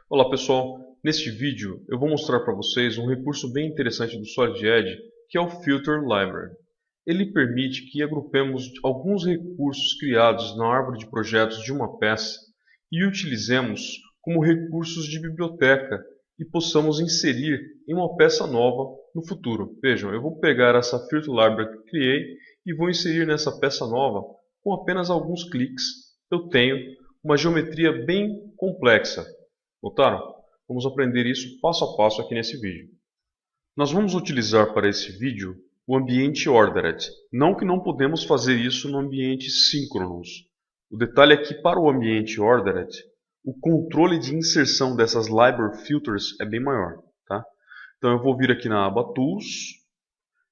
Olá pessoal, neste vídeo eu vou mostrar para vocês um recurso bem interessante do Solid Edge, que é o Filter Library. Ele permite que agrupemos alguns recursos criados na árvore de projetos de uma peça e utilizemos como recursos de biblioteca e possamos inserir em uma peça nova no futuro. Vejam, eu vou pegar essa Filter Library que criei e vou inserir nessa peça nova com apenas alguns cliques. Eu tenho uma geometria bem complexa. Notaram? Vamos aprender isso passo a passo aqui nesse vídeo. Nós vamos utilizar para esse vídeo o ambiente Ordered. Não que não podemos fazer isso no ambiente Synchronous. O detalhe é que para o ambiente Ordered, o controle de inserção dessas Library Filters é bem maior. Tá? Então eu vou vir aqui na aba Tools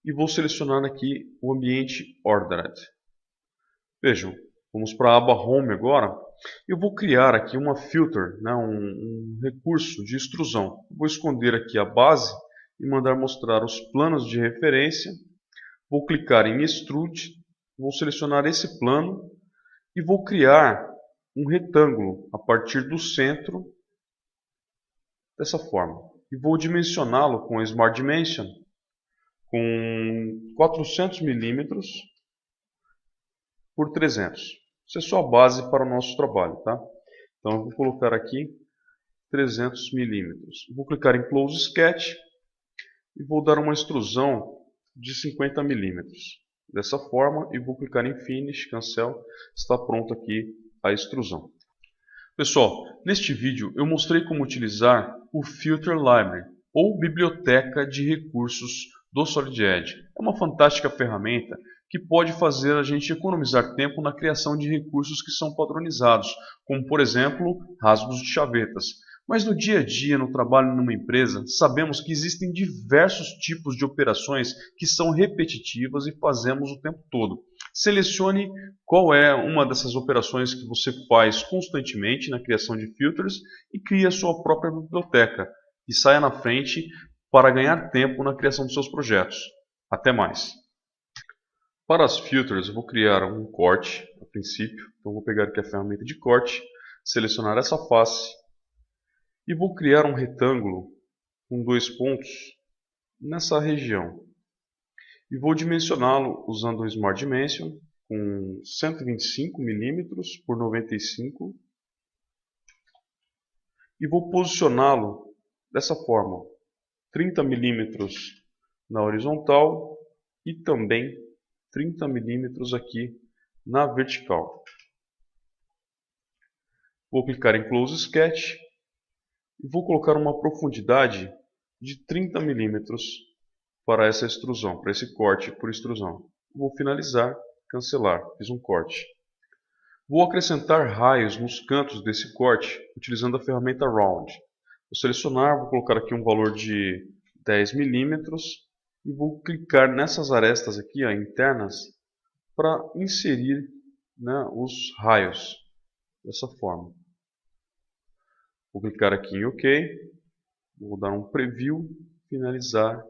e vou selecionar aqui o ambiente Ordered. Vejam, vamos para a aba Home agora. Eu vou criar aqui uma filter, um recurso de extrusão. Vou esconder aqui a base e mandar mostrar os planos de referência. Vou clicar em Extrude, vou selecionar esse plano e vou criar um retângulo a partir do centro dessa forma. E vou dimensioná-lo com Smart Dimension com 400 milímetros por 300. Isso é só a base para o nosso trabalho, tá? Então eu vou colocar aqui 300 milímetros. Vou clicar em Close Sketch e vou dar uma extrusão de 50 milímetros. Dessa forma, e vou clicar em Finish, Cancel. Está pronto aqui a extrusão. Pessoal, neste vídeo eu mostrei como utilizar o Filter Library, ou Biblioteca de Recursos do Solid Edge. É uma fantástica ferramenta que pode fazer a gente economizar tempo na criação de recursos que são padronizados, como por exemplo, rasgos de chavetas. Mas no dia a dia, no trabalho numa empresa, sabemos que existem diversos tipos de operações que são repetitivas e fazemos o tempo todo. Selecione qual é uma dessas operações que você faz constantemente na criação de filters e crie a sua própria biblioteca e saia na frente para ganhar tempo na criação dos seus projetos. Até mais! Para as filters, eu vou criar um corte a princípio. Então, vou pegar aqui a ferramenta de corte, selecionar essa face e vou criar um retângulo com 2 pontos nessa região. E vou dimensioná-lo usando o Smart Dimension com 125 milímetros por 95 e vou posicioná-lo dessa forma, 30 milímetros na horizontal e também 30 milímetros aqui na vertical. Vou clicar em Close Sketch e vou colocar uma profundidade de 30 milímetros para essa extrusão, para esse corte por extrusão. Vou finalizar, cancelar, fiz um corte. Vou acrescentar raios nos cantos desse corte utilizando a ferramenta Round. Vou selecionar, vou colocar aqui um valor de 10 milímetros. E vou clicar nessas arestas aqui, internas, para inserir os raios dessa forma. Vou clicar aqui em OK, vou dar um preview, finalizar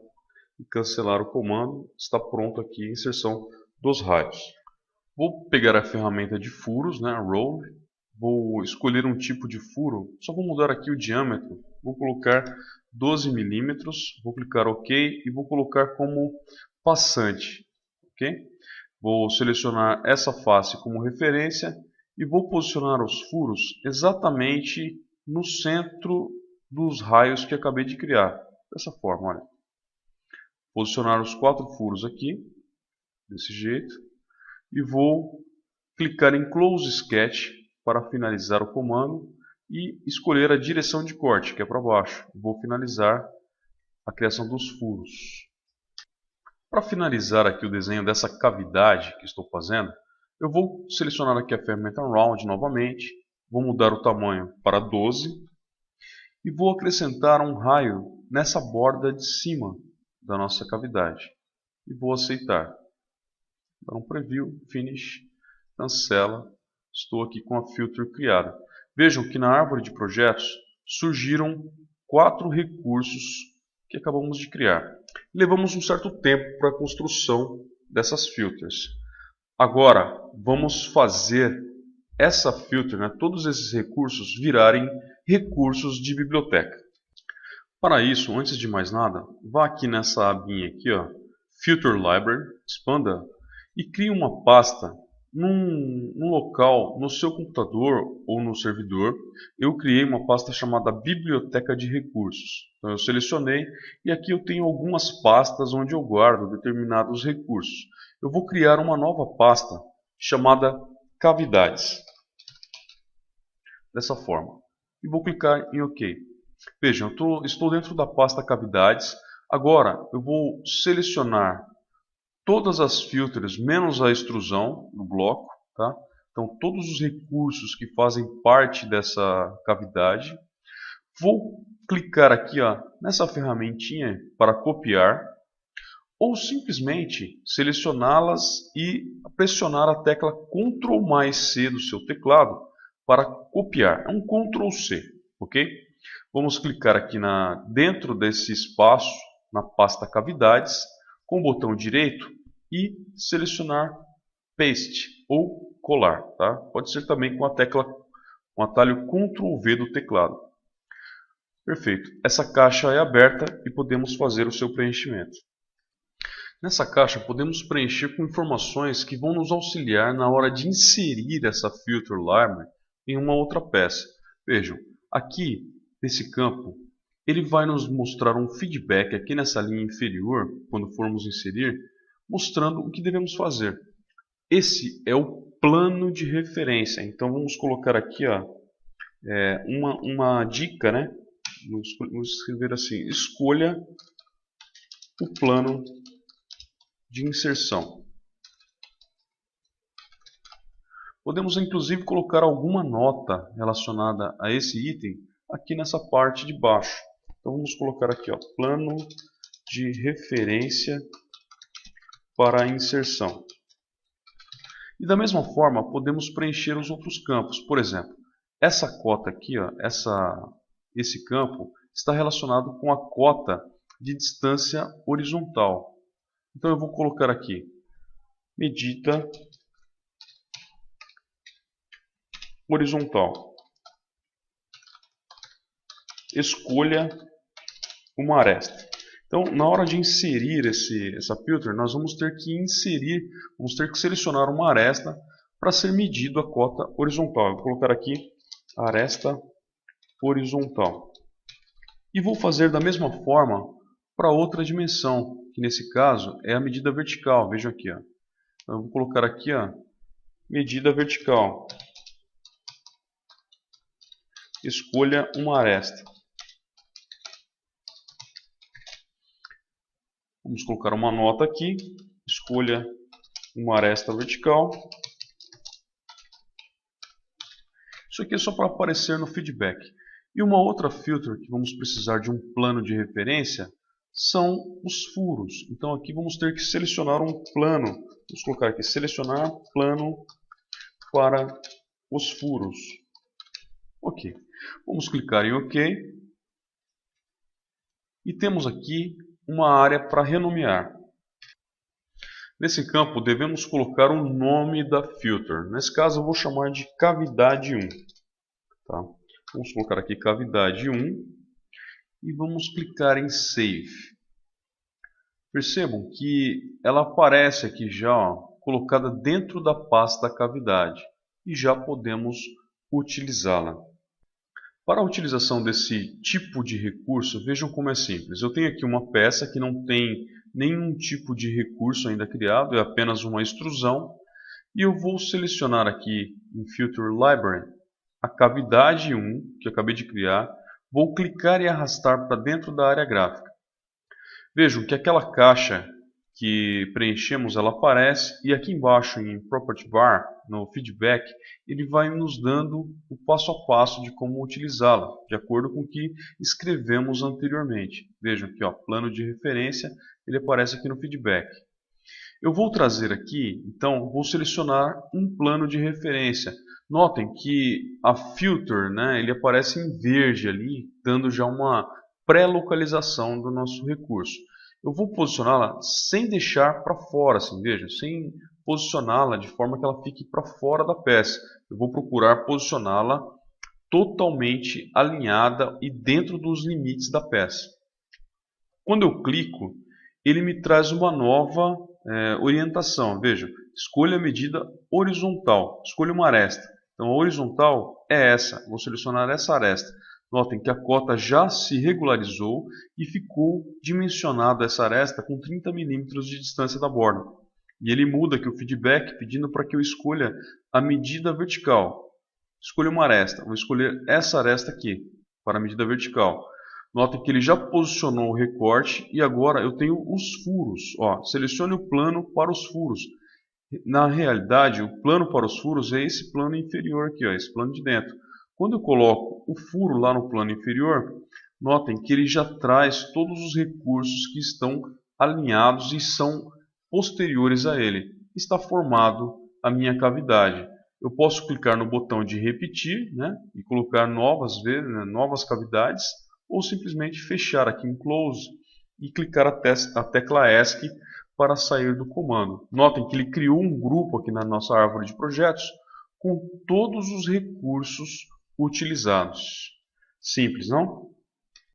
e cancelar o comando. Está pronto aqui a inserção dos raios. Vou pegar a ferramenta de furos, Roll, vou escolher um tipo de furo, só vou mudar aqui o diâmetro, vou colocar 12 milímetros, vou clicar OK e vou colocar como passante. Okay? Vou selecionar essa face como referência e vou posicionar os furos exatamente no centro dos raios que acabei de criar. Dessa forma, olha. Posicionar os 4 furos aqui, desse jeito, e vou clicar em Close Sketch para finalizar o comando e escolher a direção de corte, que é para baixo. Vou finalizar a criação dos furos. Para finalizar aqui o desenho dessa cavidade que estou fazendo, eu vou selecionar aqui a ferramenta Round novamente, vou mudar o tamanho para 12 e vou acrescentar um raio nessa borda de cima da nossa cavidade. E vou aceitar. Dar um preview, finish, cancela. Estou aqui com a filter criada. Vejam que na árvore de projetos surgiram 4 recursos que acabamos de criar. Levamos um certo tempo para a construção dessas filters. Agora vamos fazer essa filter, todos esses recursos virarem recursos de biblioteca. Para isso, antes de mais nada, vá aqui nessa abinha aqui, ó, Filter Library, expanda e crie uma pasta num local no seu computador ou no servidor. Eu criei uma pasta chamada Biblioteca de Recursos. Então eu selecionei e aqui eu tenho algumas pastas onde eu guardo determinados recursos. Eu vou criar uma nova pasta chamada Cavidades. Dessa forma. E vou clicar em OK. Vejam, estou dentro da pasta Cavidades. Agora eu vou selecionar todas as filters menos a extrusão no bloco, tá? Então todos os recursos que fazem parte dessa cavidade. Vou clicar aqui, ó, nessa ferramentinha para copiar ou simplesmente selecioná-las e pressionar a tecla Ctrl+C do seu teclado para copiar. É um Ctrl+C, ok? Vamos clicar aqui dentro desse espaço na pasta Cavidades com o botão direito e selecionar Paste ou colar, tá? Pode ser também com a tecla, com o atalho Ctrl+V do teclado. Perfeito. Essa caixa é aberta e podemos fazer o seu preenchimento. Nessa caixa podemos preencher com informações que vão nos auxiliar na hora de inserir essa Filter Library em uma outra peça. Vejam, aqui nesse campo ele vai nos mostrar um feedback aqui nessa linha inferior, quando formos inserir, mostrando o que devemos fazer. Esse é o plano de referência. Então vamos colocar aqui, ó, uma dica, né? Vamos escrever assim: escolha o plano de inserção. Podemos inclusive colocar alguma nota relacionada a esse item aqui nessa parte de baixo. Então vamos colocar aqui, ó, plano de referência para a inserção. E da mesma forma podemos preencher os outros campos. Por exemplo, essa cota aqui, ó, esse campo está relacionado com a cota de distância horizontal. Então eu vou colocar aqui medida horizontal. Escolha uma aresta. Então, na hora de inserir essa filter, nós vamos ter que selecionar uma aresta para ser medido a cota horizontal. Eu vou colocar aqui aresta horizontal. E vou fazer da mesma forma para outra dimensão, que nesse caso é a medida vertical. Vejam aqui, ó. Então, eu vou colocar aqui, ó, medida vertical. Escolha uma aresta. Vamos colocar uma nota aqui. Escolha uma aresta vertical. Isso aqui é só para aparecer no feedback. E uma outra filter que vamos precisar de um plano de referência são os furos. Então aqui vamos ter que selecionar um plano. Vamos colocar aqui, selecionar plano para os furos. Ok. Vamos clicar em OK. E temos aqui uma área para renomear. Nesse campo devemos colocar o nome da filter. Nesse caso eu vou chamar de cavidade 1. Tá? Vamos colocar aqui cavidade 1 e vamos clicar em Save. Percebam que ela aparece aqui já, ó, colocada dentro da pasta cavidade e já podemos utilizá-la. Para a utilização desse tipo de recurso, vejam como é simples. Eu tenho aqui uma peça que não tem nenhum tipo de recurso ainda criado, é apenas uma extrusão. E eu vou selecionar aqui em Filter Library a cavidade 1, que eu acabei de criar. Vou clicar e arrastar para dentro da área gráfica. Vejam que aquela caixa que preenchemos, ela aparece, e aqui embaixo em Property Bar, no Feedback, ele vai nos dando o passo a passo de como utilizá-la, de acordo com o que escrevemos anteriormente. Vejam aqui, ó, plano de referência, ele aparece aqui no Feedback. Eu vou trazer aqui, então, vou selecionar um plano de referência. Notem que a filter, né, ele aparece em verde ali, dando já uma pré-localização do nosso recurso. Eu vou posicioná-la sem deixar para fora, assim, veja, sem posicioná-la de forma que ela fique para fora da peça. Eu vou procurar posicioná-la totalmente alinhada e dentro dos limites da peça. Quando eu clico, ele me traz uma nova orientação. Veja, escolha a medida horizontal, escolha uma aresta. Então a horizontal é essa, vou selecionar essa aresta. Notem que a cota já se regularizou e ficou dimensionado essa aresta com 30 milímetros de distância da borda. E ele muda aqui o feedback pedindo para que eu escolha a medida vertical. Escolha uma aresta, vou escolher essa aresta aqui para a medida vertical. Notem que ele já posicionou o recorte e agora eu tenho os furos. Ó, selecione o plano para os furos. Na realidade, o plano para os furos é esse plano inferior aqui, ó, esse plano de dentro. Quando eu coloco o furo lá no plano inferior, notem que ele já traz todos os recursos que estão alinhados e são posteriores a ele. Está formado a minha cavidade. Eu posso clicar no botão de repetir, né, e colocar novas vezes, né, novas cavidades, ou simplesmente fechar aqui em Close e clicar a tecla ESC para sair do comando. Notem que ele criou um grupo aqui na nossa árvore de projetos com todos os recursos utilizados. Simples, não?